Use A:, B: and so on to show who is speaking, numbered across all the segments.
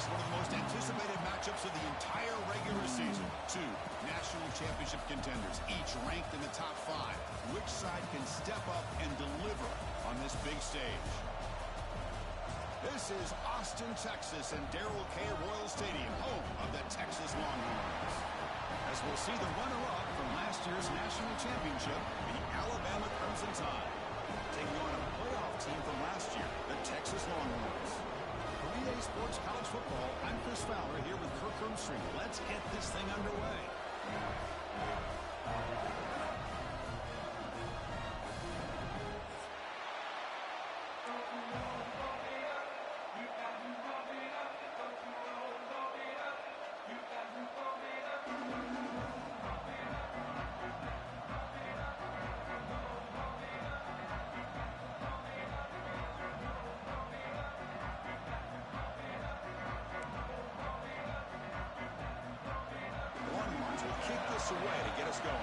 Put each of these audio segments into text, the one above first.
A: one of the most anticipated matchups of the entire regular season. Two national championship contenders, each ranked in the top 5. Which side can step up and deliver on this big stage? This is Austin, Texas, and Darrell K. Royal Stadium, home of the Texas Longhorns. As we'll see the runner-up from last year's national championship, the Alabama Crimson Tide, taking on a playoff team from last year, the Texas Longhorns. For EA Sports College Football, I'm Chris Fowler here with Kirk Roomstreet. Let's get this thing underway. Away to get us going.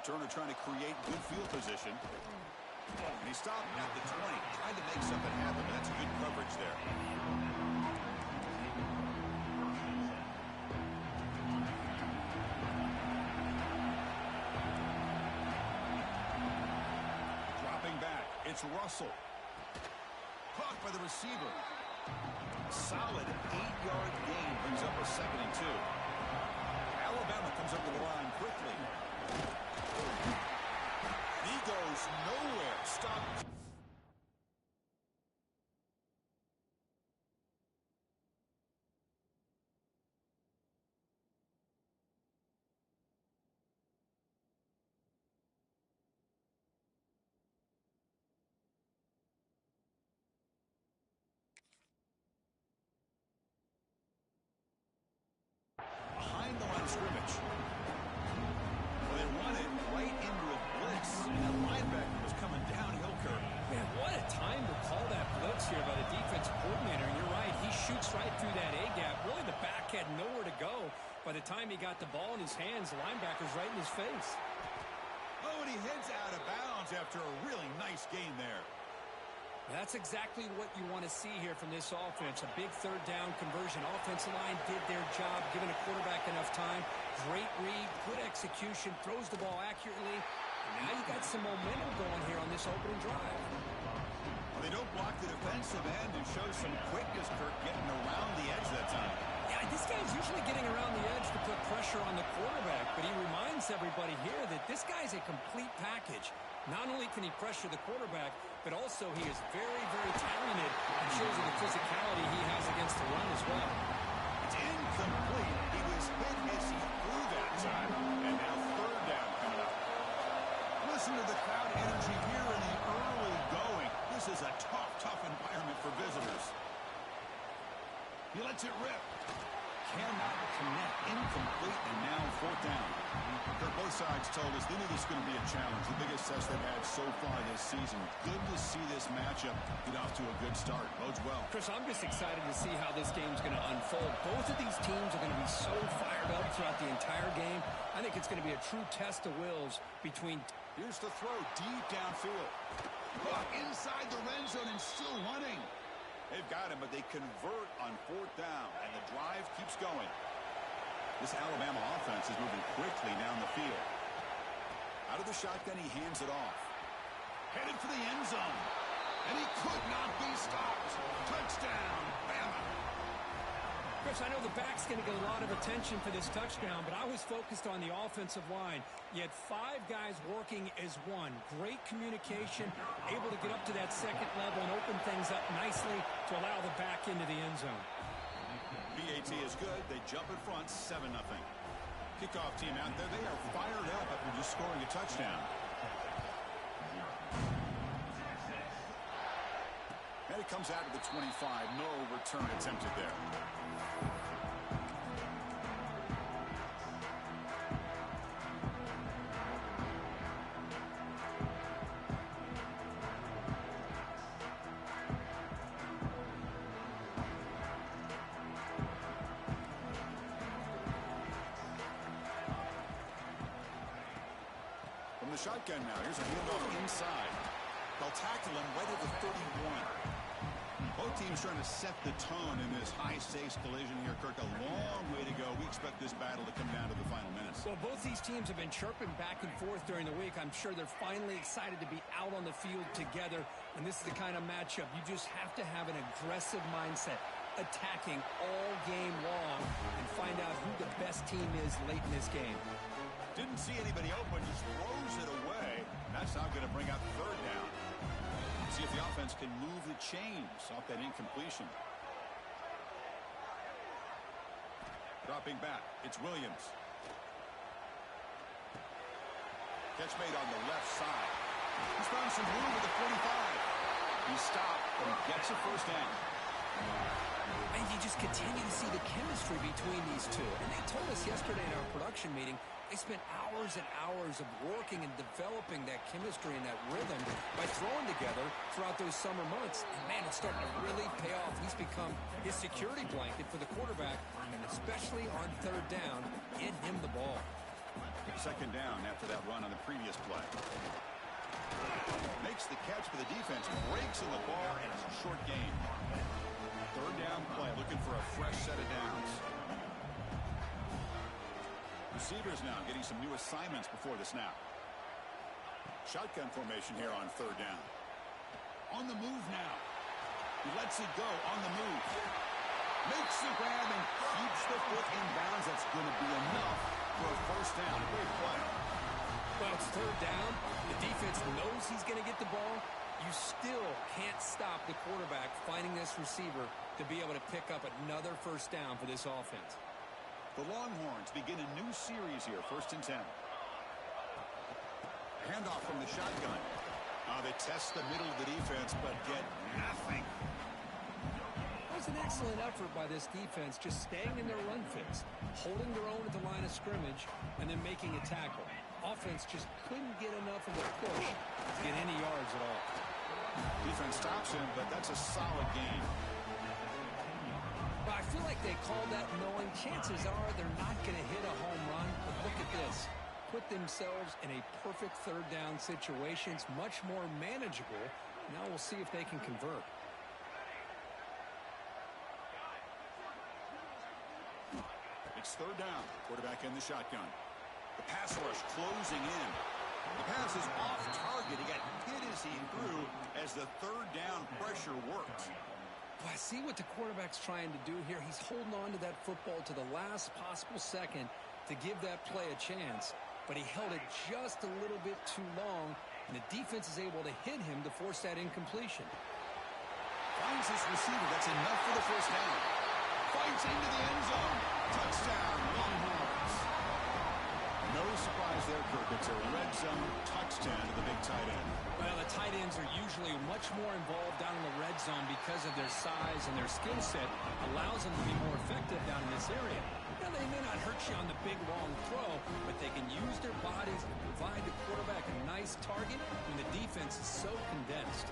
A: Returner trying to create good field position. And he stopped at the 20. Tried to make something happen. That's good coverage there. Dropping back. It's Russell. Caught by the receiver. Solid 8-yard gain brings up a 2nd and 2. Alabama comes up to the line quickly. He goes nowhere. Stopped. Behind the line of scrimmage. Well, they run it right into a blitz, and that linebacker was coming downhill, Kirk.
B: Man, what a time to call that blitz here by the defensive coordinator. And you're right, he shoots right through that A-gap. Really, the back had nowhere to go. By the time he got the ball in his hands, the linebacker's right in his face.
A: Oh, and he heads out of bounds after a really nice game there.
B: That's exactly what you want to see here from this offense. A big 3rd down conversion. Offensive line did their job, giving a quarterback enough time. Great read, good execution, throws the ball accurately. And now you got some momentum going here on this opening drive.
A: Well, they don't block the defensive end and show some quickness, Kirk, getting around the edge that time.
B: Yeah, this guy's usually getting around the edge to put pressure on the quarterback, but he reminds everybody here that this guy's a complete package. Not only can he pressure the quarterback, but also he is very, very talented and shows you the physicality he has against the run as well.
A: It's incomplete. He was hit as he threw that time, and now 3rd down coming up. Listen to the crowd energy here in the early going. This is a tough environment for visitors. He lets it rip. Cannot connect. Incomplete, and now 4th down. Kirk, both sides told us they knew this was going to be a challenge, the biggest test they've had so far this season. Good to see this matchup get off to a good start. Bodes well.
B: Chris, I'm just excited to see how this game's going to unfold. Both of these teams are going to be so fired up throughout the entire game. I think it's going to be a true test of wills between...
A: Here's the throw deep downfield. Inside the red zone and still running. They've got him, but they convert on 4th down, and the drive keeps going. This Alabama offense is moving quickly down the field. Out of the shotgun, he hands it off. Headed for the end zone. And he could not be stopped. Touchdown, Bama.
B: Chris, I know the back's going to get a lot of attention for this touchdown, but I was focused on the offensive line. You had 5 guys working as one. Great communication, able to get up to that 2nd level and open things up nicely to allow the back into the end zone.
A: BAT is good. They jump in front, 7-0. Kickoff team out there. They are fired up after just scoring a touchdown. And it comes out to the 25. No return attempted there. From the shotgun now, here's a handoff inside. They'll tackle him right at the 31. Both teams trying to set the tone in this high-stakes collision here, Kirk. A long way to go. We expect this battle to come down to the final minutes.
B: Well, both these teams have been chirping back and forth during the week. I'm sure they're finally excited to be out on the field together, and this is the kind of matchup you just have to have an aggressive mindset, attacking all game long, and find out who the best team is late in this game.
A: Didn't see anybody open, just throws it away. That's not going to bring out the third down. See if the offense can move the chains off that incompletion. Dropping back, it's Williams. Catch made on the left side. He's found some room at the 45. He stopped, but he gets a first down.
B: And you just continue to see the chemistry between these two. And they told us yesterday in our production meeting, they spent hours and hours of working and developing that chemistry and that rhythm by throwing together throughout those summer months. And, man, it's starting to really pay off. He's become his security blanket for the quarterback, and especially on third down, get him the ball.
A: Second down after that run on the previous play. Makes the catch for the defense, breaks in the bar, and it's a short gain. Third down play, looking for a fresh set of downs. Receivers now getting some new assignments before the snap. Shotgun formation here on third down. On the move now. He lets it go on the move. Makes the grab and keeps the foot in bounds. That's going to be enough for a first down. Great play.
B: Well, it's third down. The defense knows he's going to get the ball. You still can't stop the quarterback finding this receiver to be able to pick up another first down for this offense.
A: The Longhorns begin a new series here, 1st and 10. Handoff from the shotgun. They test the middle of the defense, but get nothing.
B: It was an excellent effort by this defense, just staying in their run fits, holding their own at the line of scrimmage, and then making a tackle. Offense just couldn't get enough of a push to get any yards at all.
A: Defense stops him, but that's a solid gain.
B: But I feel like they called that knowing chances are they're not going to hit a home run. But look at this. Put themselves in a perfect third down situation. It's much more manageable. Now we'll see if they can convert.
A: It's third down. Quarterback in the shotgun. The pass rush closing in. The pass is off target. He got hit as he threw as the third down pressure worked.
B: Well, I see what the quarterback's trying to do here. He's holding on to that football to the last possible second to give that play a chance. But he held it just a little bit too long, and the defense is able to hit him to force that incompletion.
A: Finds his receiver. That's enough for the first down. Fights into the end zone. Touchdown, Longhorns. No surprise there, Kirk. It's a red zone touchdown to the big tight end.
B: Well, the tight ends are usually much more involved down in the red zone because of their size and their skill set allows them to be more effective down in this area. Now, they may not hurt you on the big, long throw, but they can use their bodies to provide the quarterback a nice target when the defense is so condensed.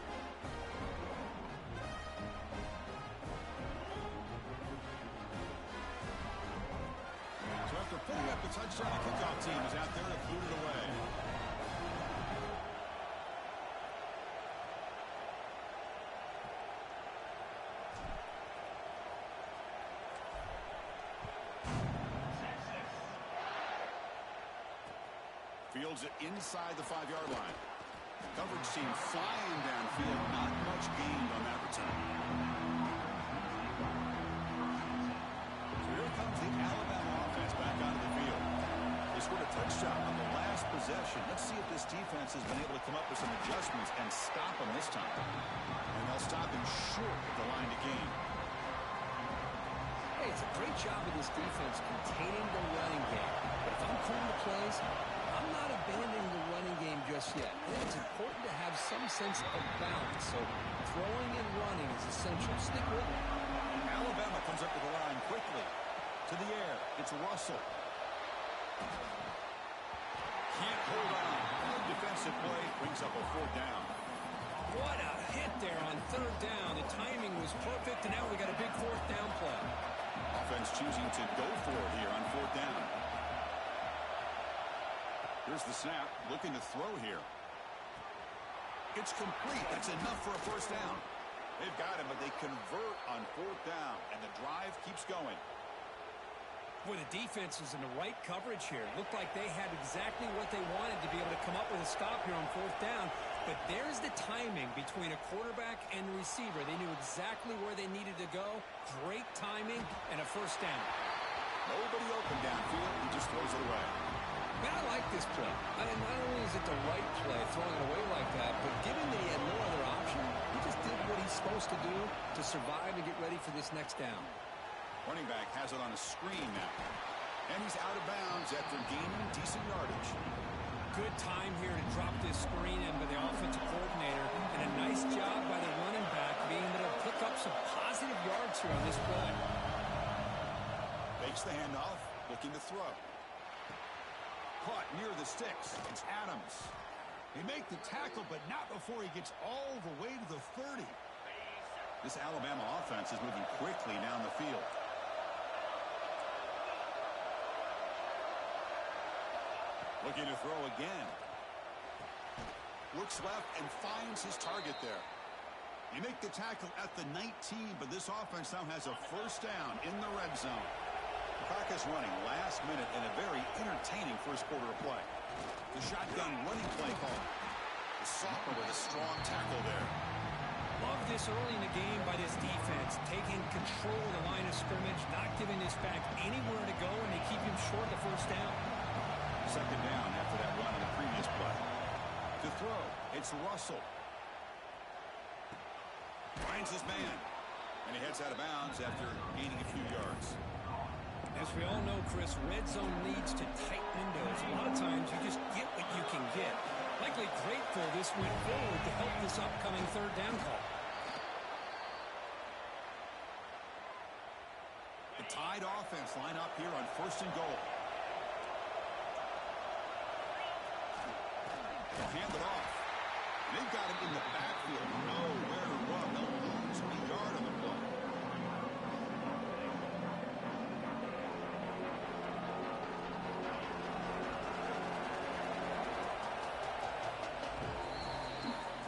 A: So after putting up the touchdown, the kickoff team is out there to boot it away. Fields it inside the 5-yard line. Coverage team flying downfield. Not much gained on that return. So here comes the Alabama offense back onto the field. They scored a touchdown on the last possession. Let's see if this defense has been able to come up with some adjustments and stop them this time. And they'll stop him short of the line to gain.
B: Hey, it's a great job of this defense containing the running game. But if I'm calling the plays, I'm not abandoning the running game just yet. I think it's important to have some sense of balance. So throwing and running is essential. Stick with it.
A: Alabama comes up to the line quickly. To the air. It's Russell. Can't hold on. Good defensive play. Brings up a fourth down.
B: What a hit there on third down. The timing was perfect, and now we got a big fourth down play.
A: Offense choosing to go for it here on fourth down. Here's the snap, looking to throw here. It's complete. That's enough for a first down. They've got him, but they convert on fourth down, and the drive keeps going.
B: Boy, the defense is in the right coverage here. Looked like they had exactly what they wanted to be able to come up with a stop here on fourth down. But there's the timing between a quarterback and receiver. They knew exactly where they needed to go. Great timing and a first down.
A: Nobody open downfield. He just throws it away.
B: Man, I like this play. Not only is it the right play, throwing it away like that, but given that he had no other option, he just did what he's supposed to do to survive and get ready for this next down.
A: Running back has it on a screen now. And he's out of bounds after gaining decent yardage.
B: Good time here to drop this screen in by the offensive coordinator, and a nice job by the running back being able to pick up some positive yards here on this play.
A: Fakes the handoff, looking to throw. Caught near the sticks. It's Adams. They make the tackle, but not before he gets all the way to the 30. This Alabama offense is moving quickly down the field. Looking to throw again. Looks left and finds his target there. You make the tackle at the 19, but this offense now has a first down in the red zone. The clock is running last minute in a very entertaining first quarter of play. The shotgun running play call. The sophomore with a strong tackle there.
B: Love this early in the game by this defense, taking control of the line of scrimmage, not giving this back anywhere to go, and they keep him short the first down.
A: Second down after that run on the previous play. To throw, it's Russell. Finds his man. And he heads out of bounds after gaining a few yards.
B: As we all know, Chris, red zone leads to tight windows. A lot of times you just get what you can get. Likely grateful this went forward to help this upcoming third down call.
A: The tied offense line up here on first and goal. They'll hand it off. They've got him in the backfield. Nowhere to run. They'll lose a yard on the play.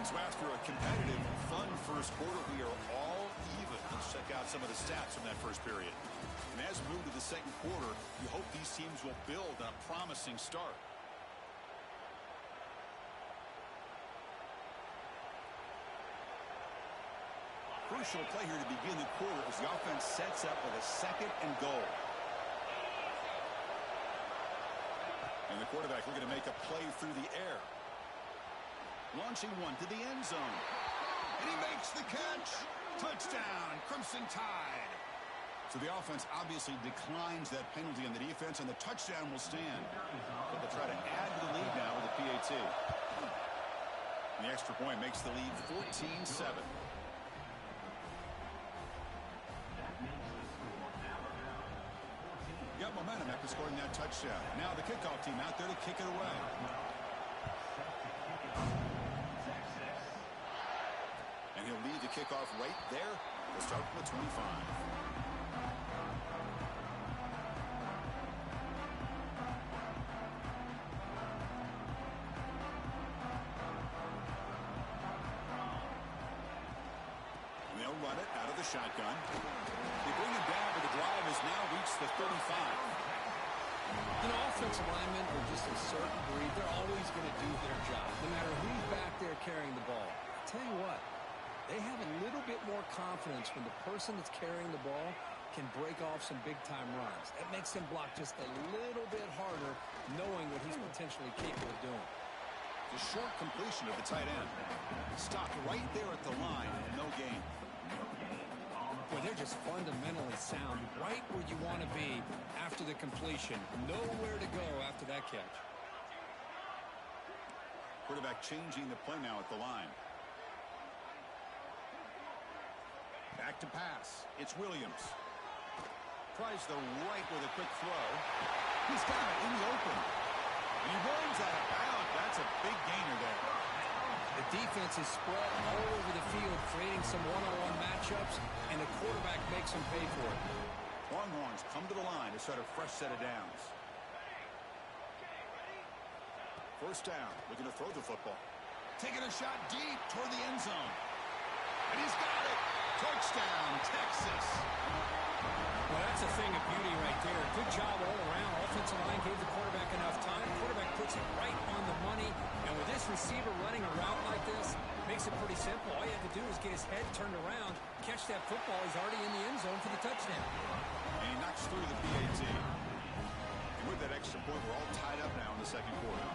A: So after a competitive, fun first quarter, we are all even. Let's check out some of the stats from that first period. And as we move to the second quarter, you hope these teams will build on a promising start. Crucial play here to begin the quarter as the offense sets up with a second and goal. And the quarterback looking to make a play through the air. Launching one to the end zone. And he makes the catch. Touchdown, Crimson Tide. So the offense obviously declines that penalty on the defense, and the touchdown will stand. But they'll try to add to the lead now with a PAT. And the extra point makes the lead 14-7. Got momentum after scoring that touchdown. Now the kickoff team out there to kick it away. And he'll lead the kickoff right there. We'll start from the 25. And they'll run it out of the shotgun. They bring him down, but the drive has now reached the 35.
B: You know, offensive linemen are just a certain breed. They're always going to do their job, no matter who's back there carrying the ball. I'll tell you what, they have a little bit more confidence when the person that's carrying the ball can break off some big-time runs. That makes them block just a little bit harder, knowing what he's potentially capable of doing.
A: The short completion of the tight end. Stopped right there at the line. No gain.
B: Boy, they're just fundamentally sound, right where you want to be after the completion. Nowhere to go after that catch.
A: Quarterback changing the play now at the line. Back to pass. It's Williams. Tries the right with a quick throw. He's got it in the open. And he runs out of bounds. That's a big gainer there.
B: The defense is spread all over the field, creating some one-on-one matchups, and the quarterback makes them pay for it.
A: Longhorns come to the line to start a fresh set of downs. First down, looking to throw the football. Taking a shot deep toward the end zone. And he's got it. Touchdown, Texas.
B: Well, that's a thing of beauty right there. Good job all around. Offensive line gave the quarterback enough time. Quarterback puts it right on the money. And with this receiver running a route like this, makes it pretty simple. All you have to do is get his head turned around, catch that football. He's already in the end zone for the touchdown.
A: And he knocks through the PAT. And with that extra point, we're all tied up now in the second quarter.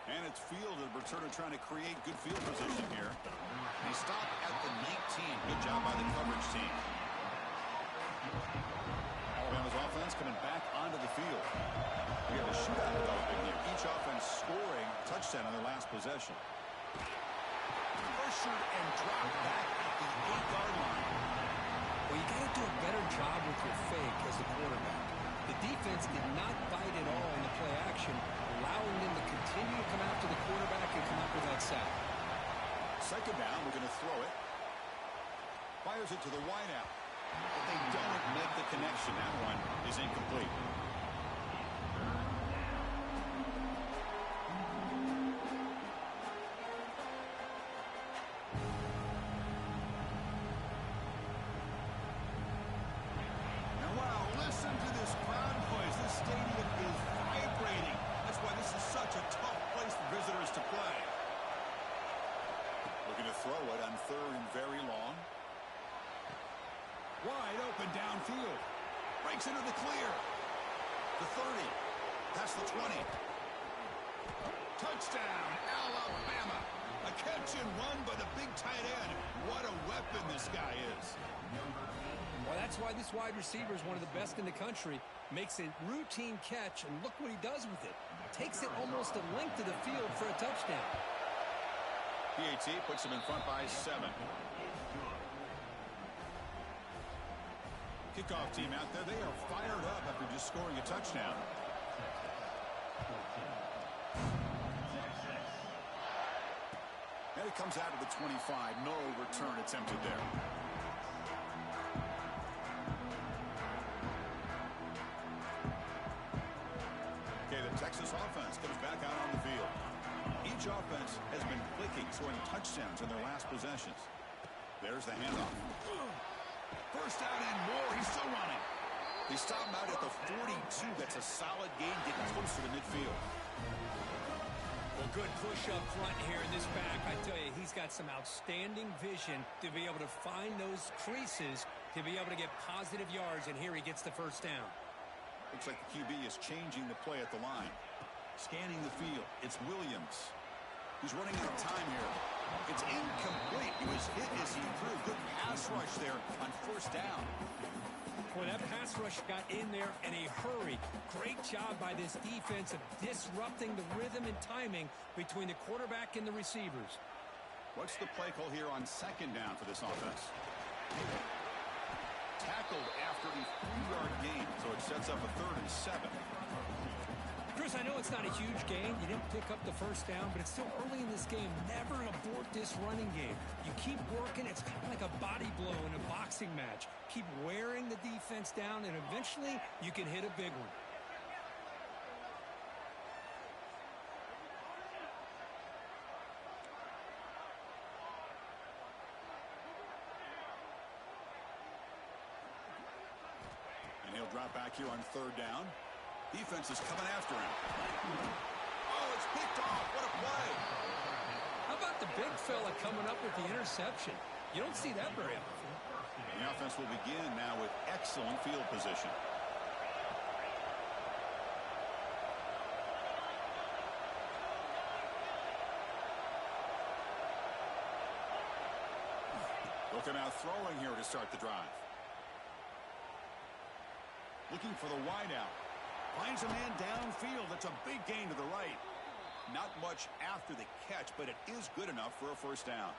A: And it's fielded. Returner trying to create good field position here. They stop at the 19. Good job by the coverage team. Alabama's offense coming back onto the field. We have a shootout developing here. Each offense scoring a touchdown on their last possession. Pressured and dropped back at the 8-yard line.
B: Well, you got to do a better job with your fake as the quarterback. The defense did not bite at all in the play action, allowing them to continue to come after the quarterback and come up with that sack.
A: Second down, we're going to throw it. Fires it to the wideout. But they don't make the connection. That one is incomplete. Now, wow, listen to this crowd noise. This stadium is vibrating. That's why this is such a tough place for visitors to play. Looking to throw it on third and very long. Wide open downfield. Breaks into the clear. The 30. Past the 20. Touchdown, Alabama. A catch and run by the big tight end. What a weapon this guy is.
B: Well, that's why this wide receiver is one of the best in the country. Makes a routine catch, and look what he does with it. Takes it almost a length of the field for a touchdown.
A: PAT puts him in front by 7. Kickoff team out there, they are fired up after just scoring a touchdown. And it comes out of the 25. No return attempted there. Okay, the Texas offense comes back out on the field. Each offense has been clicking, scoring touchdowns in their last possessions. There's the handoff. First down and more. He's still running. They stop him out at the 42. That's a solid gain, getting closer to midfield.
B: Well, good push up front here in this back. I tell you, he's got some outstanding vision to be able to find those creases, to be able to get positive yards, and here he gets the first down.
A: Looks like the QB is changing the play at the line. Scanning the field. It's Williams. He's running out of time here. It's incomplete. He was hit as he threw. Good pass rush there on first down.
B: Boy, that pass rush got in there in a hurry. Great job by this defense of disrupting the rhythm and timing between the quarterback and the receivers.
A: What's the play call here on second down for this offense? Tackled after the 3-yard gain, so it sets up a 3rd and 7.
B: Chris, I know it's not a huge gain. You didn't pick up the first down, but it's still early in this game. Never abort this running game. You keep working. It's kind of like a body blow in a boxing match. Keep wearing the defense down, and eventually you can hit a big one.
A: And he'll drop back here on third down. Defense is coming after him. Oh, it's picked off. What a play.
B: How about the big fella coming up with the interception? You don't see that very often.
A: And the offense will begin now with excellent field position. Looking out throwing here to start the drive. Looking for the wideout. Finds a man downfield. That's a big gain to the right. Not much after the catch, but it is good enough for a first down.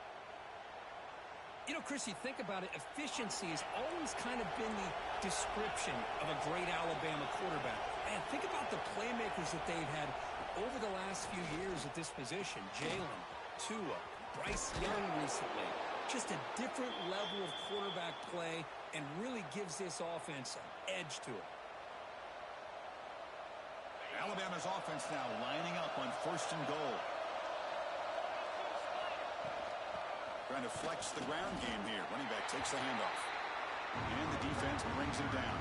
B: You know, Chris, you think about it, efficiency has always kind of been the description of a great Alabama quarterback. Man, think about the playmakers that they've had over the last few years at this position, Jalen, Tua, Bryce Young recently, just a different level of quarterback play and really gives this offense an edge to it.
A: Alabama's offense now lining up on 1st and goal. Trying to flex the ground game here. Running back takes the handoff. And the defense brings him down.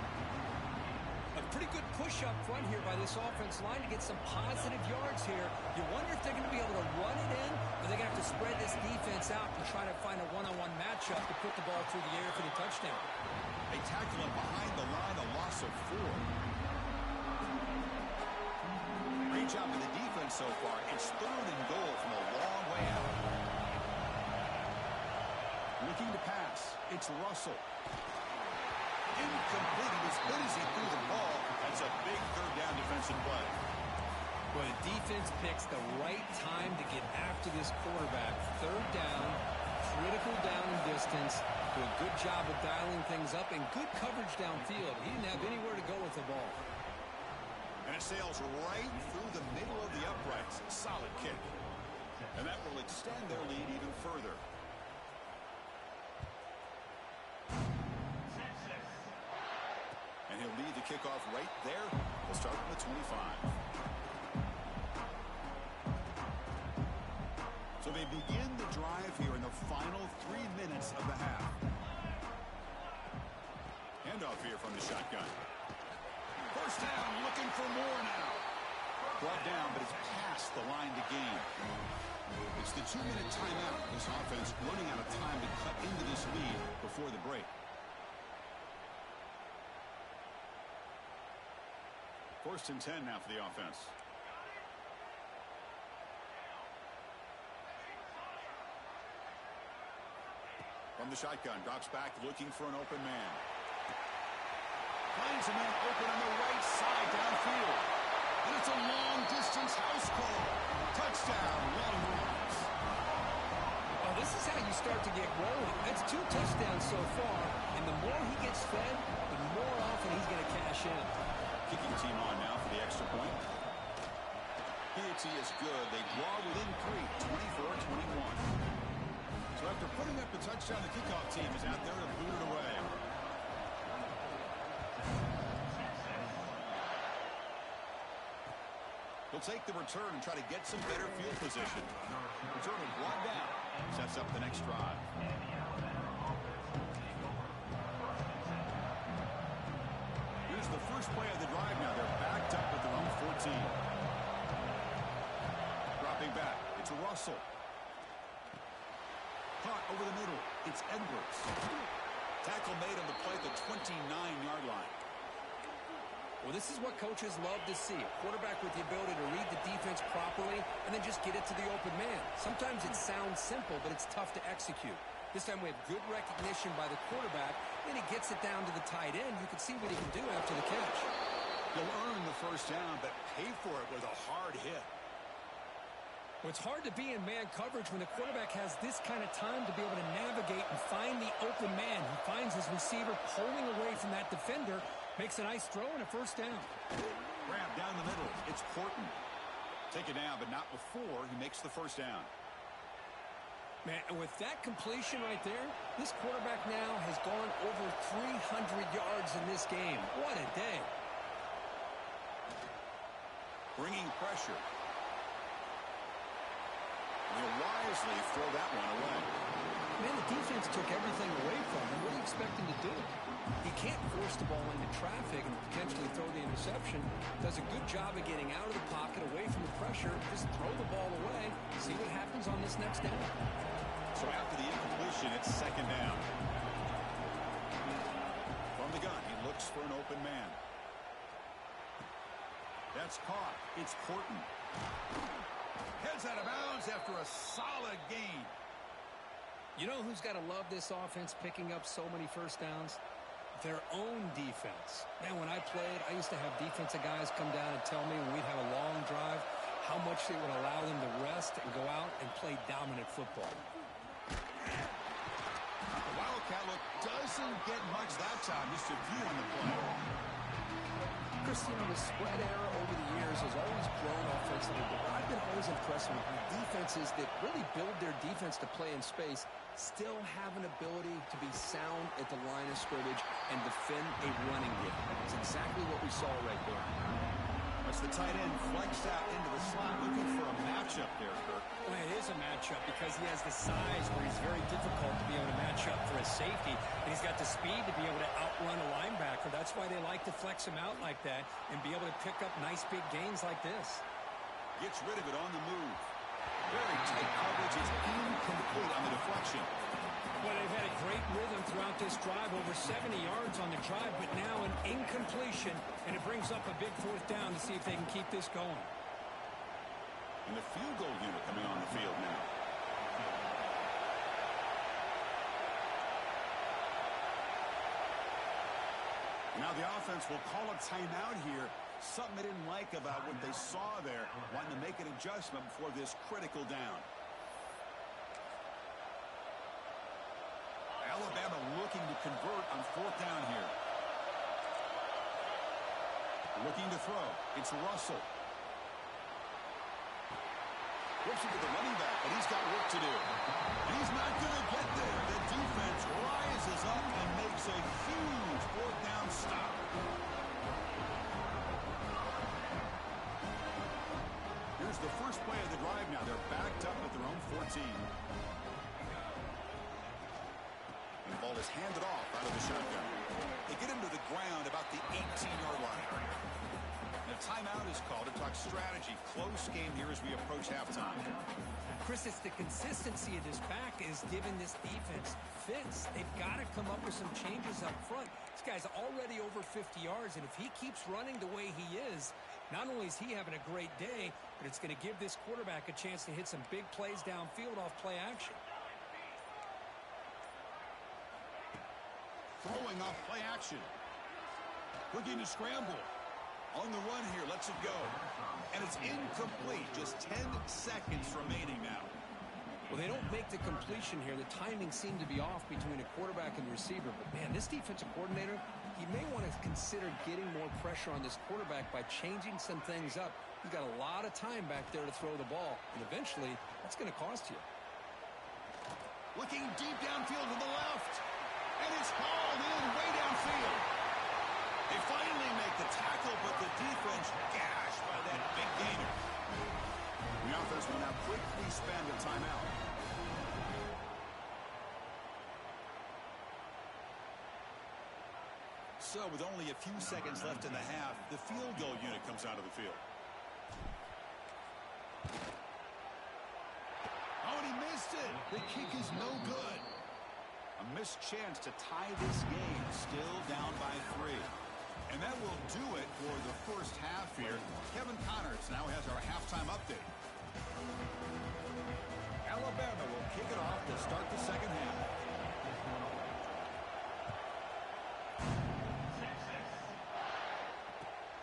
B: A pretty good push up front here by this offense line to get some positive yards here. You wonder if they're going to be able to run it in, or they're going to have to spread this defense out and try to find a one-on-one matchup to put the ball through the air for the touchdown.
A: They tackle him behind the line, a loss of 4. Great job of the defense so far. It's 3rd and goal from a long way out. Looking to pass. It's Russell. Incomplete. He was good as he threw the ball. That's a big 3rd down defensive play.
B: Well, the defense picks the right time to get after this quarterback. 3rd down, critical down and distance. Do a good job of dialing things up and good coverage downfield. He didn't have anywhere to go with the ball.
A: And it sails right through the middle of the uprights. Solid kick. And that will extend their lead even further. And he'll lead the kickoff right there. We'll start from the 25. So they begin the drive here in the final 3 minutes of the half. Handoff here from the shotgun. 1st down, looking for more now. Brought down, but it's past the line to gain. It's the 2-minute timeout. This offense running out of time to cut into this lead before the break. 1st and 10 now for the offense. From the shotgun, drops back, looking for an open man. Finds a man open on the right side downfield. And it's a long-distance house call. Touchdown, Longhorns.
B: Oh, this is how you start to get rolling. That's 2 touchdowns so far, and the more he gets fed, the more often he's going to cash in.
A: Kicking team on now for the extra point. PAT is good. They draw within 3, 24-21. So after putting up the touchdown, the kickoff team is out there to boot it away. He'll take the return and try to get some better field position. Return is brought down. Sets up the next drive. Here's the first play of the drive now. They're backed up at their own 14. Dropping back. It's Russell. Caught over the middle. It's Edwards. Tackle made on the play at the 29-yard line.
B: Well, this is what coaches love to see. A quarterback with the ability to read the defense properly and then just get it to the open man. Sometimes it sounds simple, but it's tough to execute. This time we have good recognition by the quarterback, and he gets it down to the tight end. You can see what he can do after the catch.
A: He'll earn the 1st down, but pay for it with a hard hit.
B: Well, it's hard to be in man coverage when the quarterback has this kind of time to be able to navigate and find the open man. He finds his receiver pulling away from that defender, makes a nice throw and a 1st down.
A: Grab down the middle. It's Porton. Take it down, but not before he makes the 1st down.
B: Man, and with that completion right there, this quarterback now has gone over 300 yards in this game. What a day.
A: Bringing pressure. He'll wisely throw that one away.
B: Man, the defense took everything away from him. What do you expect him to do? He can't force the ball into traffic and potentially throw the interception. Does a good job of getting out of the pocket, away from the pressure. Just throw the ball away. See what happens on this next down.
A: So after the incompletion, it's 2nd down. From the gun, he looks for an open man. That's caught. It's Porton. Heads out of bounds after a solid gain.
B: You know who's got to love this offense picking up so many 1st downs? Their own defense. Man, when I played, I used to have defensive guys come down and tell me when we'd have a long drive how much it would allow them to rest and go out and play dominant football.
A: The Wildcat look doesn't get much that time. Just a few on the play.
B: Christine, the spread era over the years has always grown offensively, but I've been always impressed with defenses that really build their defense to play in space, still have an ability to be sound at the line of scrimmage and defend a running game. That's exactly what we saw right there.
A: As the tight end flexed out into the slot, looking for a matchup there, Kirk.
B: Well, it is a matchup because he has the size where he's very difficult to be able to match up for his safety, and he's got the speed to be able to outrun a linebacker. That's why they like to flex him out like that and be able to pick up nice big gains like this.
A: Gets rid of it on the move. Very tight coverage. It's incomplete on the deflection.
B: Well, they've had a great rhythm throughout this drive, over 70 yards on the drive, but now an incompletion, and it brings up a big fourth down to see if they can keep this going.
A: And the field goal unit coming on the field now. Now the offense will call a timeout here. Something they didn't like about what they saw there. Wanting to make an adjustment before this critical down. Alabama looking to convert on fourth down here. Looking to throw. It's Russell. Whips it to the running back, but he's got work to do. And he's not going to get there. The defense rises up and makes a huge fourth down stop. Here's the first play of the drive now. They're backed up at their own 14. The ball is handed off out of the shotgun. They get him to the ground about the 18-yard line. And a timeout is called to talk strategy. Close game here as we approach halftime.
B: Chris, it's the consistency of this back is giving this defense fits. They've got to come up with some changes up front. This guy's already over 50 yards, and if he keeps running the way he is, not only is he having a great day, but it's going to give this quarterback a chance to hit some big plays downfield off play action.
A: Throwing off play action. Looking to scramble. On the run here, lets it go. And it's incomplete. Just 10 seconds remaining now.
B: Well, they don't make the completion here. The timing seemed to be off between a quarterback and the receiver. But, man, this defensive coordinator, he may want to consider getting more pressure on this quarterback by changing some things up. He's got a lot of time back there to throw the ball. And eventually, that's going to cost you.
A: Looking deep downfield to the left. And it's hauled in way downfield. They finally make the tackle, but the defense gashed by that big gainer. The offense will now quickly spend a timeout. So with only a few seconds left in the half, the field goal unit comes out of the field. Oh, and he missed it. The kick is no good. A missed chance to tie this game, still down by 3. And that will do it for the first half here. Kevin Connors now has our halftime update. Alabama will kick it off to start the second half.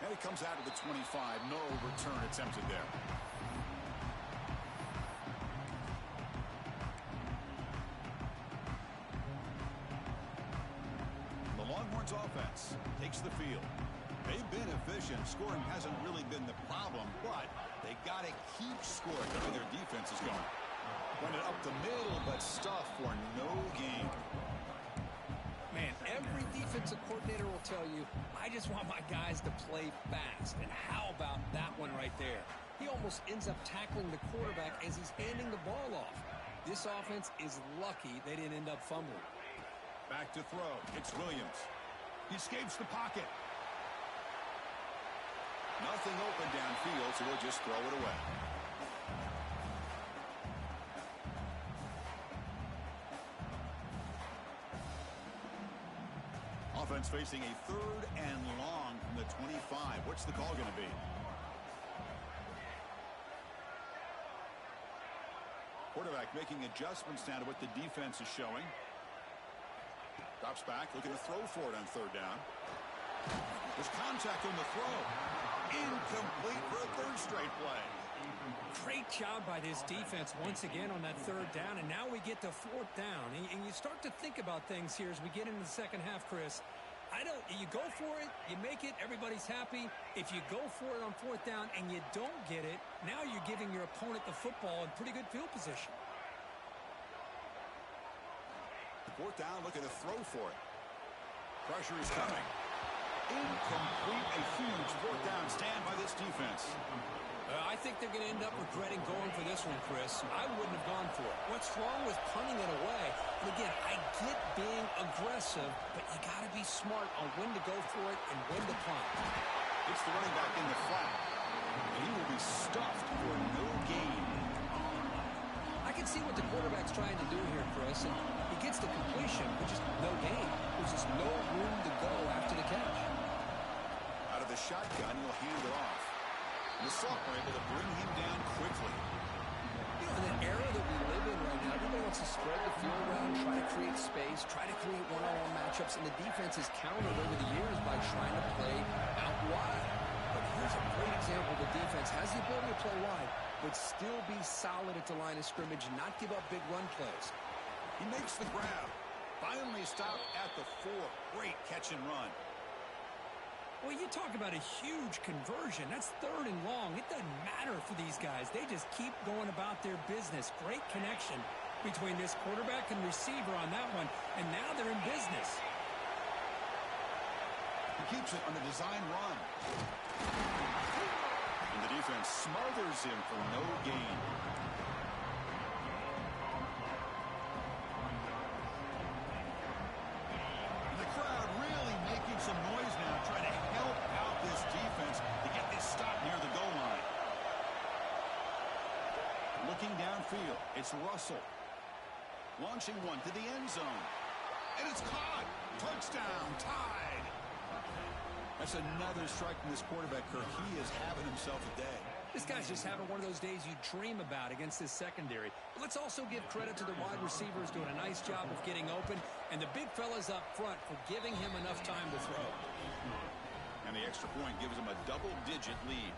A: And it comes out of the 25. No return attempted there. Longhorns offense takes the field. They've been efficient. Scoring hasn't really been the problem, but they got to keep scoring the way their defense is going. Run it up the middle, but stuff for no gain.
B: Man, every defensive coordinator will tell you, I just want my guys to play fast. And how about that one right there? He almost ends up tackling the quarterback as he's handing the ball off. This offense is lucky they didn't end up fumbling.
A: Back to throw. It's Williams. He escapes the pocket. Nothing open downfield, so we'll just throw it away. Offense facing a 3rd and long from the 25. What's the call going to be? Quarterback making adjustments now to what the defense is showing. Drops back, looking to throw for it on 3rd down. There's contact on the throw. Incomplete for a 3rd straight play.
B: Great job by this defense once again on that 3rd down, and now we get to 4th down. And you start to think about things here as we get into the second half, Chris. You go for it, you make it, everybody's happy. If you go for it on fourth down and you don't get it, now you're giving your opponent the football in pretty good field position.
A: Fourth down, looking to throw for it. Pressure is coming. Incomplete. A huge fourth down stand by this defense.
B: I think they're going to end up regretting going for this one, Chris. I wouldn't have gone for it. What's wrong with punting it away? And again, I get being aggressive, but you got to be smart on when to go for it and when to punt.
A: It's the running back in the flat. And he will be stuffed for no gain.
B: I can see what the quarterback's trying to do here, Chris. And he gets the completion, but just no gain. There's just no room to go after the catch.
A: Out of the shotgun, he'll hand it off. The Soft are able to bring him down quickly.
B: You know, in the era that we live in right now, everybody wants to spread the field around, try to create space, try to create one-on-one matchups, and the defense has countered over the years by trying to play out wide. But here's a great example. The defense has the ability to play wide, but still be solid at the line of scrimmage, not give up big run plays.
A: He makes the grab. Finally stopped at the 4. Great catch and run.
B: Well, you talk about a huge conversion. That's third and long. It doesn't matter for these guys. They just keep going about their business. Great connection between this quarterback and receiver on that one, and now they're in business.
A: He keeps it on the design run. And the defense smothers him for no gain. And the crowd really making some noise now, trying to help out this defense to get this stop near the goal line. Looking downfield, it's Russell. Launching one to the end zone. And it's caught. Touchdown, tied. That's another strike from this quarterback, Kirk. He is having himself a day.
B: This guy's just having one of those days you dream about against this secondary. But let's also give credit to the wide receivers doing a nice job of getting open, and the big fellas up front for giving him enough time to throw.
A: And the extra point gives him a double-digit lead.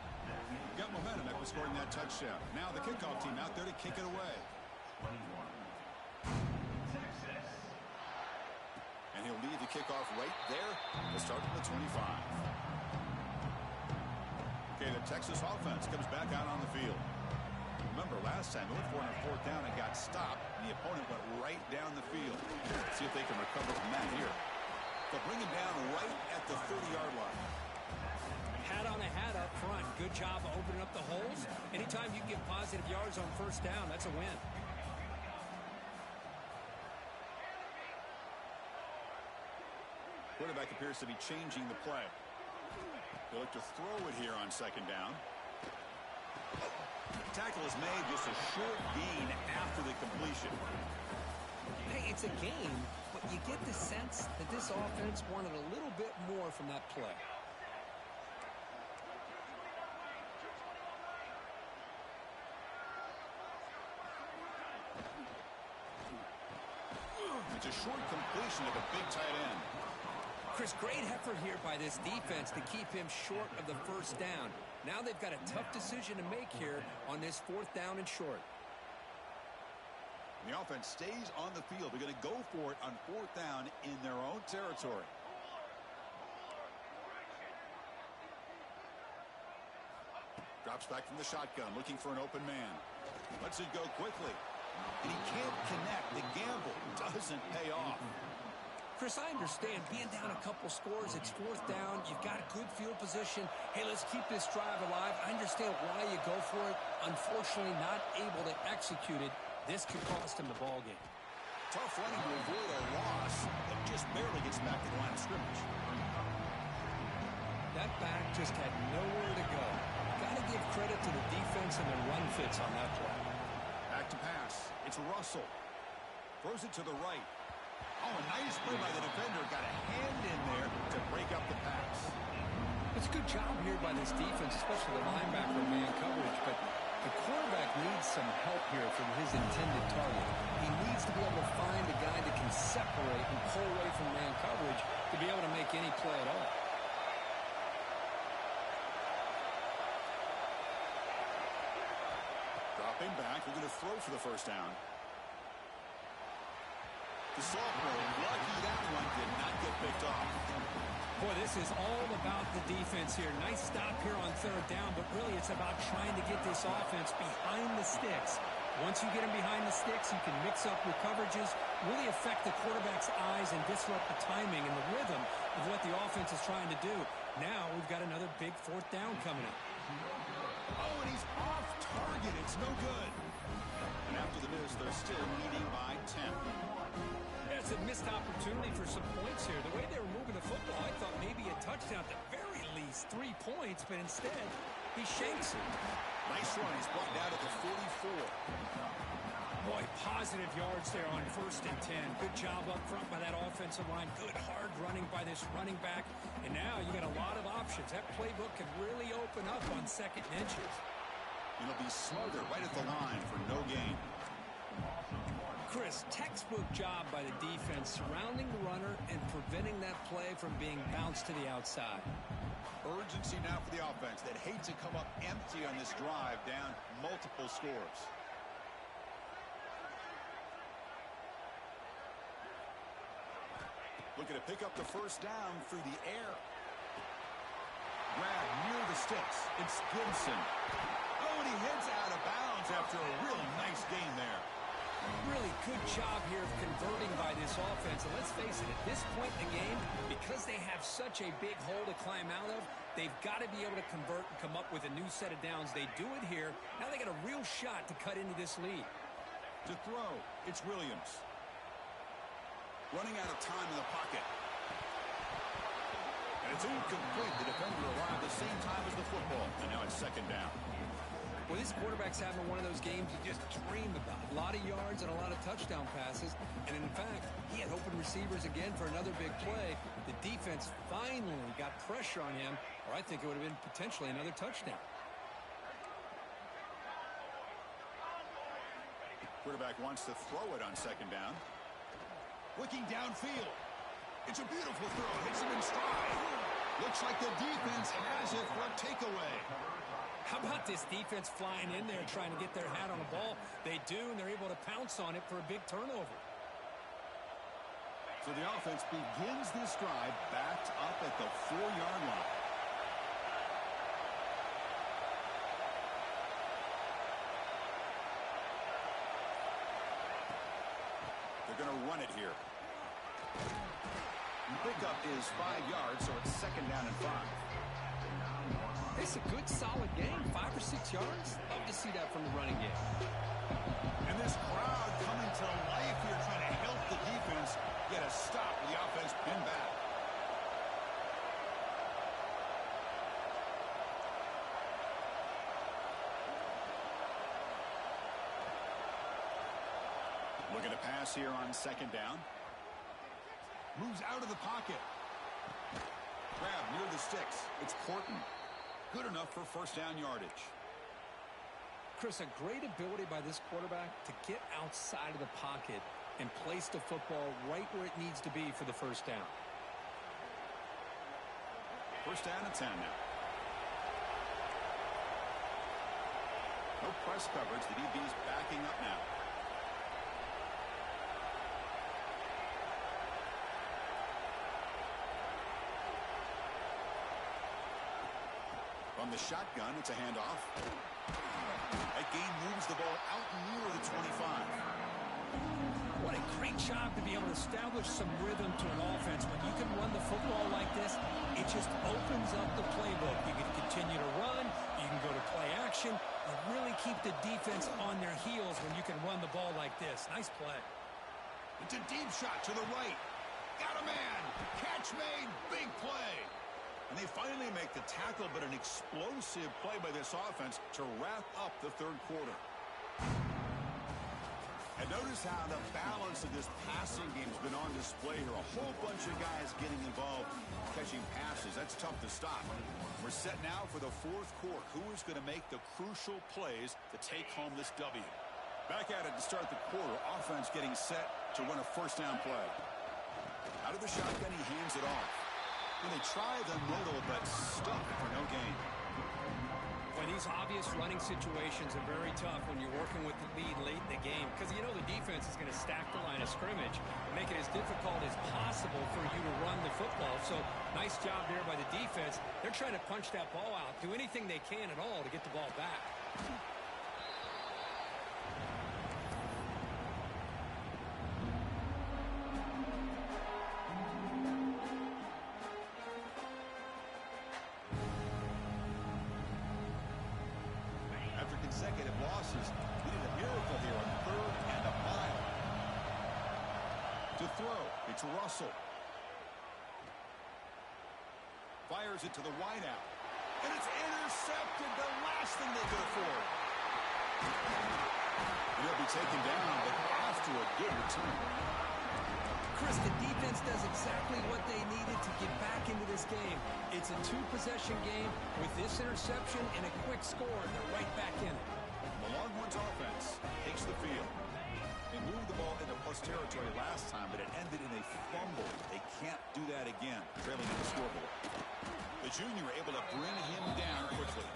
A: Got momentum after scoring that touchdown. Now the kickoff team out there to kick it away. And he'll lead the kickoff right there to start at the 25. Okay, the Texas offense comes back out on the field. Remember, last time they went for it on fourth down and got stopped, and the opponent went right down the field. Let's see if they can recover from that here. They'll bring him down right at the 30-yard line.
B: Hat on a hat up front. Good job of opening up the holes. Anytime you get positive yards on first down, that's a win.
A: Quarterback appears to be changing the play. They look to throw it here on second down. Tackle is made, just a short gain after the completion.
B: Hey, it's a game, but you get the sense that this offense wanted a little bit more from that play.
A: It's a short completion of a big tight end.
B: Chris, great effort here by this defense to keep him short of the first down. Now they've got a tough decision to make here on this fourth down and short.
A: The offense stays on the field. They're going to go for it on fourth down in their own territory. Drops back from the shotgun, looking for an open man. Lets it go quickly. And he can't connect. The gamble doesn't pay off.
B: Chris, I understand being down a couple scores. It's fourth down. You've got a good field position. Hey, let's keep this drive alive. I understand why you go for it. Unfortunately, not able to execute it. This could cost him the ball game.
A: Tough running to avoid a loss, but just barely gets back to the line of scrimmage.
B: That back just had nowhere to go. Got to give credit to the defense and the run fits on that play.
A: Back to pass. It's Russell. Throws it to the right. Oh, a nice play by the defender. Got a hand in there to break up the pass.
B: It's a good job here by this defense, especially the linebacker in man coverage, but the quarterback needs some help here from his intended target. He needs to be able to find a guy that can separate and pull away from man coverage to be able to make any play at all.
A: Dropping back. We're going to throw for the first down. The sophomore, lucky that one did not get picked off.
B: Boy, this is all about the defense here. Nice stop here on third down, but really it's about trying to get this offense behind the sticks. Once you get them behind the sticks, you can mix up your coverages, really affect the quarterback's eyes and disrupt the timing and the rhythm of what the offense is trying to do. Now we've got another big fourth down coming up.
A: Oh, and he's off target. It's no good. And after the miss, they're still leading by 10.
B: It's a missed opportunity for some points here. The way they were moving the football, I thought maybe a touchdown at the very least, 3 points, but instead he shanks it.
A: Nice run. He's brought down to the 44.
B: Boy, positive yards there on 1st and 10. Good job up front by that offensive line. Good hard running by this running back. And now you got a lot of options. That playbook can really open up on 2nd and inches.
A: It'll be smothered right at the line for no gain.
B: Chris, textbook job by the defense surrounding the runner and preventing that play from being bounced to the outside.
A: Urgency now for the offense that hates to come up empty on this drive, down multiple scores. Looking to pick up the first down through the air. Grab near the sticks. It's Gibson. Oh, and he heads out of bounds after a real nice gain there.
B: Really good job here of converting by this offense. And let's face it, at this point in the game, because they have such a big hole to climb out of, they've got to be able to convert and come up with a new set of downs. They do it here. Now they got a real shot to cut into this lead.
A: To throw, it's Williams. Running out of time in the pocket. And it's incomplete. The defender arrived at the same time as the football. And now it's 2nd down.
B: Well, this quarterback's having one of those games you just dream about. A lot of yards and a lot of touchdown passes. And in fact, he had open receivers again for another big play. The defense finally got pressure on him, or I think it would have been potentially another touchdown.
A: Quarterback wants to throw it on 2nd down. Looking downfield. It's a beautiful throw. Hits him in stride. Looks like the defense has it for a takeaway.
B: How about this defense flying in there trying to get their hat on the ball? They do, and they're able to pounce on it for a big turnover.
A: So the offense begins this drive backed up at the 4-yard line. They're going to run it here. The pickup is 5 yards, so it's 2nd down and 5.
B: It's a good, solid game. 5 or 6 yards. Love to see that from the running game.
A: And this crowd coming to life here, trying to help the defense get a stop with the offense pinned back. Looking to pass here on 2nd down. Moves out of the pocket. Grab near the sticks. It's Horton. Good enough for 1st down yardage.
B: Chris, a great ability by this quarterback to get outside of the pocket and place the football right where it needs to be for the 1st down.
A: 1st down and 10 now. No press coverage. The DB's backing up now. From the shotgun, it's a handoff. That gain moves the ball out near the 25.
B: What a great job to be able to establish some rhythm to an offense. When you can run the football like this, it just opens up the playbook. You can continue to run. You can go to play action. And really keep the defense on their heels when you can run the ball like this. Nice play.
A: It's a deep shot to the right. Got a man. Catch made. Big play. And they finally make the tackle, but an explosive play by this offense to wrap up the 3rd quarter. And notice how the balance of this passing game has been on display here. A whole bunch of guys getting involved, catching passes. That's tough to stop. We're set now for the 4th quarter. Who is going to make the crucial plays to take home this W? Back at it to start the quarter. Offense getting set to run a 1st down play. Out of the shotgun, he hands it off. And they try the middle, but stuck for no gain.
B: Well, these obvious running situations are very tough when you're working with the lead late in the game because you know the defense defense is going to stack the line of scrimmage, make it as difficult as possible for you to run the football. So nice job there by the defense. They're trying to punch that ball out, do anything they can at all to get the ball back.
A: After consecutive losses, needed a miracle here on 3rd and a mile. To throw, it's Russell. Fires it to the wideout. And it's intercepted, the last thing they could afford. And he'll be taken down, but after a good return.
B: Chris, the defense does exactly what they needed to get back into this game. It's a 2-possession game. With this interception and a quick score, they're right back in it.
A: The Longhorns offense takes the field. They moved the ball into plus territory last time, but it ended in a fumble. They can't do that again, trailing in the scoreboard. The junior able to bring him down quickly.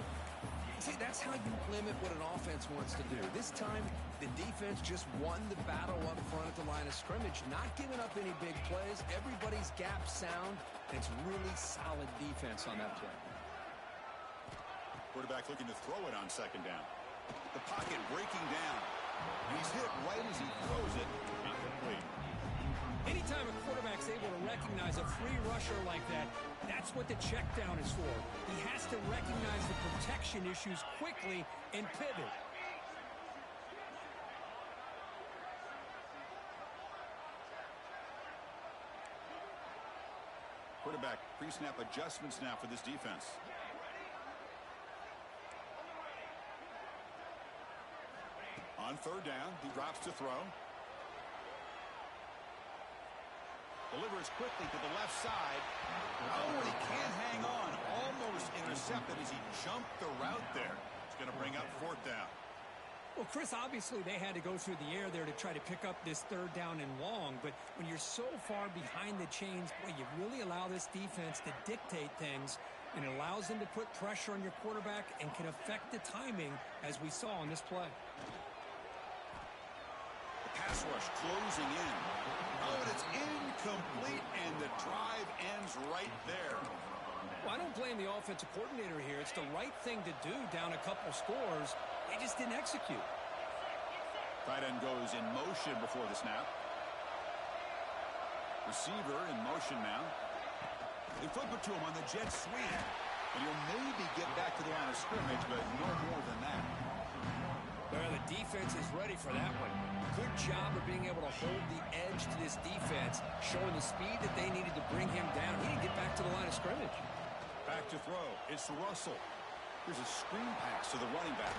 B: See, that's how you limit what an offense wants to do. This time, the defense just won the battle up front at the line of scrimmage, not giving up any big plays. Everybody's gap sound, and it's really solid defense on that play.
A: Quarterback looking to throw it on 2nd down. The pocket breaking down. And he's hit right as he throws it. Incomplete.
B: Anytime a quarterback's able to recognize a free rusher like that, that's what the check down is for. He has to recognize the protection issues quickly and pivot.
A: Quarterback pre-snap adjustments now for this defense. On 3rd down, he drops to throw. Delivers quickly to the left side. Oh, he can't hang on. Almost intercepted as he jumped the route there. It's going to bring up 4th down.
B: Well, Chris, obviously they had to go through the air there to try to pick up this 3rd down and long, but when you're so far behind the chains, boy, you really allow this defense to dictate things, and it allows them to put pressure on your quarterback and can affect the timing, as we saw on this play.
A: The pass rush closing in. Oh, and it's incomplete, and the drive ends right there.
B: Well, I don't blame the offensive coordinator here. It's the right thing to do down a couple scores. They just didn't execute.
A: Tight end goes in motion before the snap. Receiver in motion now. They flip it to him on the jet sweep. And he'll maybe get back to the line of scrimmage, but no more than that.
B: Well, the defense is ready for that one. Good job of being able to hold the edge to this defense, showing the speed that they needed to bring him down. He didn't get back to the line of scrimmage.
A: Back to throw. It's Russell. Here's a screen pass to the running back.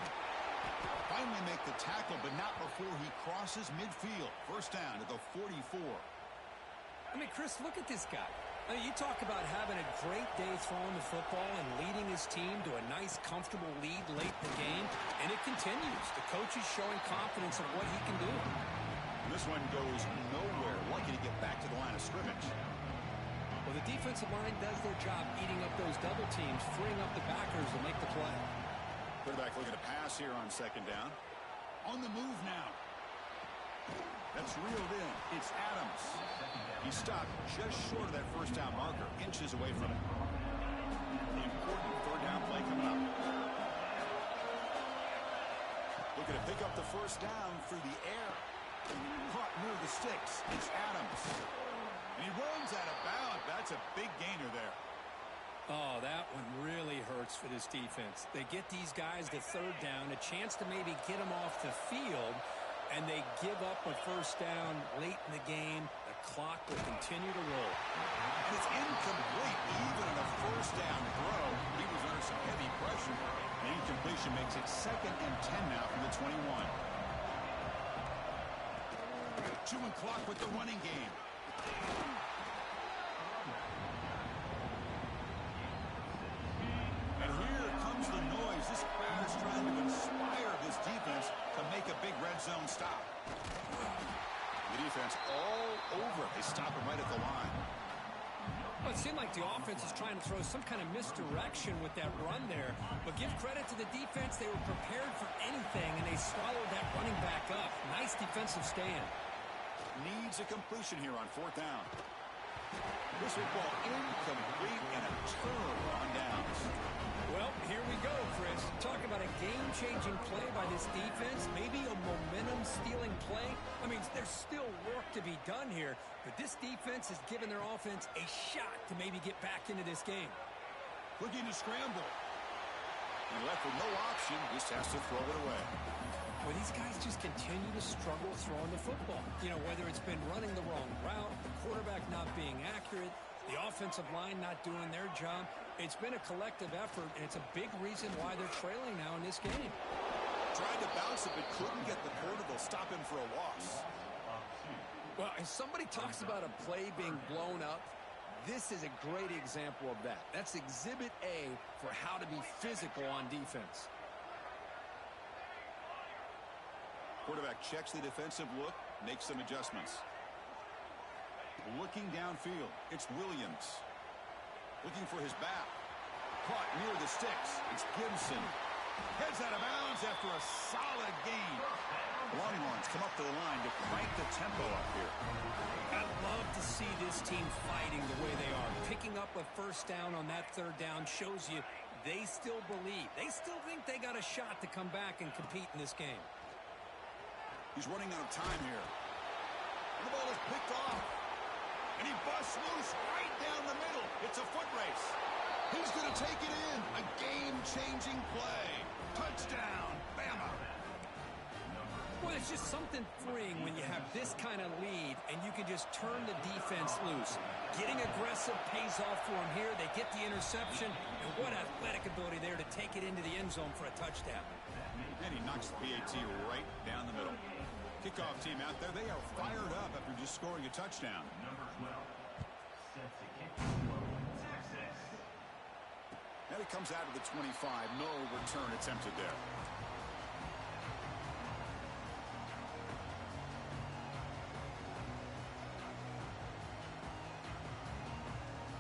A: Finally make the tackle, but not before he crosses midfield. 1st down at the 44.
B: I mean, Chris, look at this guy. I mean, you talk about having a great day throwing the football and leading his team to a nice, comfortable lead late in the game, and it continues. The coach is showing confidence of what he can do.
A: And this one goes nowhere. Lucky to get back to the line of scrimmage.
B: Well, the defensive line does their job eating up those double teams, freeing up the backers to make the play.
A: Quarterback looking to pass here on 2nd down. On the move now. That's reeled in. It's Adams. He stopped just short of that 1st down marker, inches away from it. The important 3rd down play coming up. Looking to pick up the 1st down through the air. Caught near the sticks. It's Adams. And he runs out of bounds. That's a big gainer there.
B: Oh, that one really hurts for this defense. They get these guys the 3rd down, a chance to maybe get them off the field, and they give up a 1st down late in the game. The clock will continue to roll.
A: And it's incomplete. Even on a 1st down throw, he was under some heavy pressure. The incompletion makes it 2nd and 10 now from the 21. Chewing clock with the running game. And here comes the noise. This crowd is trying to inspire this defense to make a big red zone stop. The defense all over it. They stop him right at the line.
B: Well, it seemed like the offense is trying to throw some kind of misdirection with that run there. But give credit to the defense. They were prepared for anything, and they swallowed that running back up. Nice defensive stand.
A: Needs a completion here on 4th down. This football incomplete and a turnover on downs.
B: Well, here we go, Chris. Talk about a game-changing play by this defense. Maybe a momentum-stealing play. I mean, there's still work to be done here, but this defense has given their offense a shot to maybe get back into this game.
A: Looking to scramble. He left with no option. Just has to throw it away.
B: Well, these guys just continue to struggle throwing the football. You know, whether it's been running the wrong route, the quarterback not being accurate, the offensive line not doing their job. It's been a collective effort, and it's a big reason why they're trailing now in this game.
A: Tried to bounce it, but couldn't get the quarter. They'll stop him for a loss.
B: Well, if somebody talks about a play being blown up, this is a great example of that. That's Exhibit A for how to be physical on defense.
A: Quarterback checks the defensive look, makes some adjustments. Looking downfield, it's Williams. Looking for his back. Caught near the sticks. It's Gibson. Heads out of bounds after a solid gain. Longhorns come up to the line to crank the tempo up here.
B: I'd love to see this team fighting the way they are. Picking up a first down on that 3rd down shows you they still believe. They still think they got a shot to come back and compete in this game.
A: He's running out of time here. And the ball is picked off. And he busts loose right down the middle. It's a foot race. He's going to take it in. A game-changing play. Touchdown, BAMA.
B: Well, it's just something freeing when you have this kind of lead and you can just turn the defense loose. Getting aggressive pays off for him here. They get the interception. And what athletic ability there to take it into the end zone for a touchdown.
A: And he knocks the PAT right down the middle. Kickoff team out there, they are fired up after just scoring a touchdown. And it comes out of the 25. No return attempted there.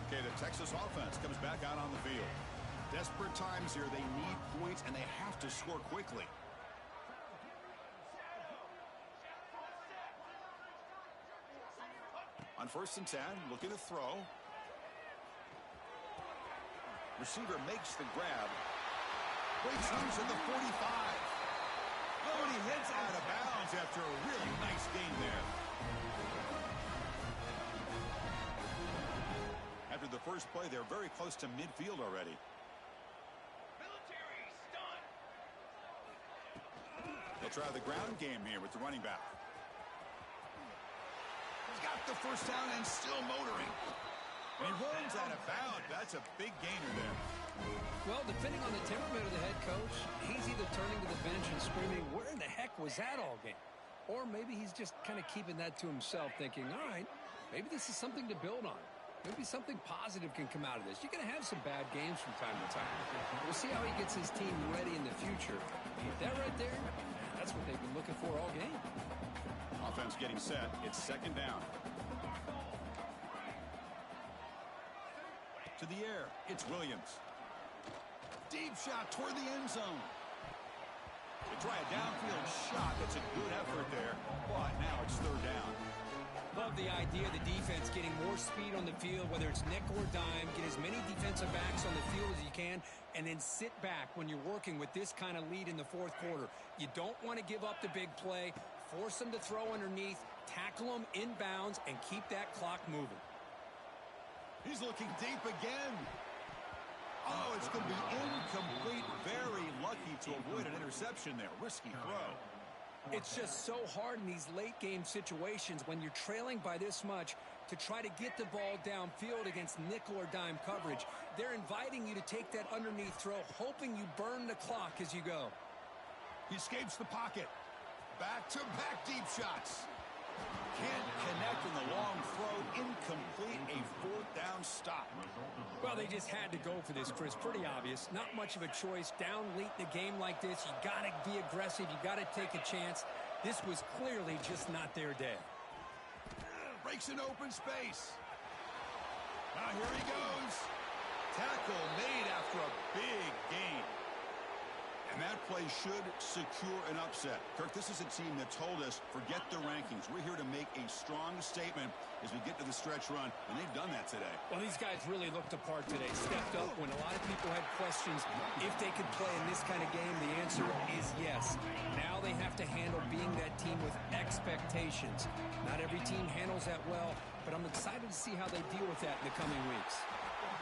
A: Okay, the Texas offense comes back out on the field. Desperate times here. They need points, and they have to score quickly. On 1st and 10, looking to throw. Receiver makes the grab. Breaks loose at the 45. Oh, and he heads out of bounds after a really nice gain there. After the first play, they're very close to midfield already. They'll try the ground game here with the running back. He's got the first down and still motoring. And he runs out of bounds. That's a big gainer there.
B: Well, depending on the temperament of the head coach, he's either turning to the bench and screaming, where in the heck was that all game? Or maybe he's just kind of keeping that to himself, thinking, all right, maybe this is something to build on. Maybe something positive can come out of this. You're going to have some bad games from time to time. We'll see how he gets his team ready in the future. But that right there, that's what they've been looking for all game.
A: Offense getting set. It's 2nd down. To the air. It's Williams. Deep shot toward the end zone. They try a downfield shot. That's a good effort there. But now it's 3rd down.
B: Love the idea of the defense getting more speed on the field, whether it's nickel or dime. Get as many defensive backs on the field as you can, and then sit back when you're working with this kind of lead in the 4th quarter. You don't want to give up the big play. Force them to throw underneath, tackle them inbounds, and keep that clock moving.
A: He's looking deep again. Oh, it's going to be incomplete. Very lucky to avoid an interception there. Risky throw.
B: It's just so hard in these late-game situations when you're trailing by this much to try to get the ball downfield against nickel or dime coverage. They're inviting you to take that underneath throw, hoping you burn the clock as you go.
A: He escapes the pocket. Back-to-back deep shots. Can't connect in the long throw. Incomplete. A 4th down stop.
B: Well, they just had to go for this, Chris. Pretty obvious. Not much of a choice. Down late in a game like this, you got to be aggressive. You got to take a chance. This was clearly just not their day.
A: Breaks an open space. Here he goes. Tackle made after a big gain. And that play should secure an upset. Kirk, this is a team that told us, forget the rankings. We're here to make a strong statement as we get to the stretch run, and they've done that today.
B: Well, these guys really looked apart today. Stepped up when a lot of people had questions if they could play in this kind of game. The answer is yes. Now they have to handle being that team with expectations. Not every team handles that well, but I'm excited to see how they deal with that in the coming weeks.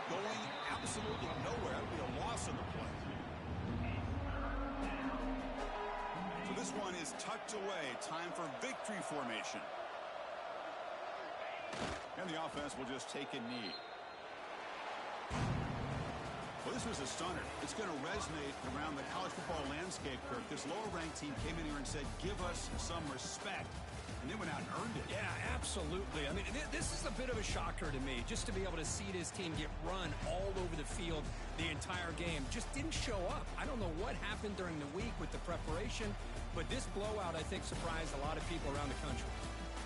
A: Going absolutely nowhere. That would be a loss on the play. So this one is tucked away. Time for victory formation. And the offense will just take a knee. Well, this was a stunner. It's going to resonate around the college football landscape, Kirk. This lower-ranked team came in here and said, give us some respect. And they went out and earned it.
B: Yeah, absolutely. I mean, this is a bit of a shocker to me, just to be able to see this team get run all over the field the entire game. Just didn't show up. I don't know what happened during the week with the preparation, but this blowout, I think, surprised a lot of people around the country.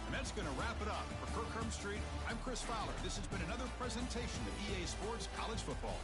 A: And that's going to wrap it up. For Kirk Hermstreet, I'm Chris Fowler. This has been another presentation of EA Sports College Football.